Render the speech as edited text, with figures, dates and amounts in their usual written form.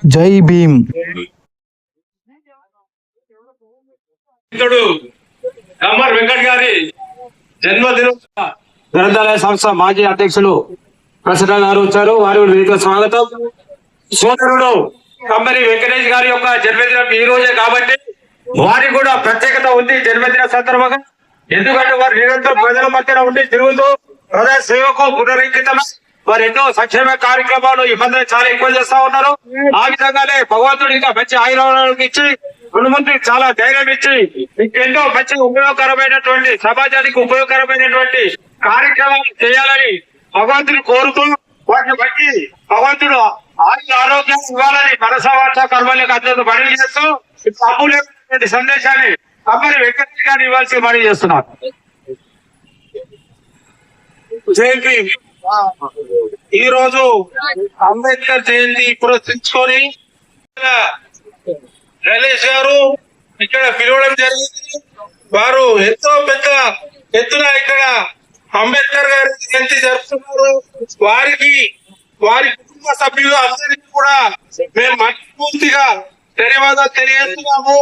జై భీమ్. వెంకట్ గారి జన్మదినం గ్రంథాలయ సంస్థ మాజీ అధ్యక్షులు ప్రసన్న గారు వచ్చారు. వారి స్వాగతం. సోదరుడు కంపెనీ వెంకటేష్ గారి యొక్క జన్మదినం ఈ రోజే కాబట్టి వారికి కూడా ప్రత్యేకత ఉంది జన్మదిన సందర్భంగా. ఎందుకంటే వారు నిరంతరం ప్రజల మధ్యన ఉండి తిరుగుతూ ప్రజా సేవకు పునరంకితమై వారు ఎన్నో సంక్షేమ కార్యక్రమాలు ఈ మధ్య చాలా ఎక్కువ చేస్తా ఉన్నారు. ఆ విధంగానే భగవంతుడు ఇంకా మంచి ఆయుర్వేదాలకు ఇచ్చి హనుమంతుడి చాలా ధైర్యం ఇచ్చి ఇంకెన్నో మంచి ఉపయోగకరమైనటువంటి సమాజానికి ఉపయోగకరమైనటువంటి కార్యక్రమాలు చేయాలని భగవంతుని కోరుతూ వాటిని బట్టి భగవంతుడు ఆరోగ్యం ఇవ్వాలని మనసవాచ కర్మలకు అత్యంత మనవి చేస్తూ అమూల్యమైనటువంటి సందేశాన్ని కంపెనీ వెంకటేష్ గారిని ఇవ్వాల్సి మనవి చేస్తున్నారు. జయంతి ఈ రోజు అంబేద్కర్ జయంతి పురస్కరించుకొని నరేష్ గారు ఇక్కడ పిలవడం జరిగింది. వారు ఎంతో పెద్ద ఎత్తున ఇక్కడ అంబేద్కర్ గారి జయంతి జరుపుతున్నారు. వారికి వారి కుటుంబ సభ్యులు అందరికీ కూడా మేము మనస్ఫూర్తిగా ధన్యవాదాలు తెలియజేస్తున్నాము.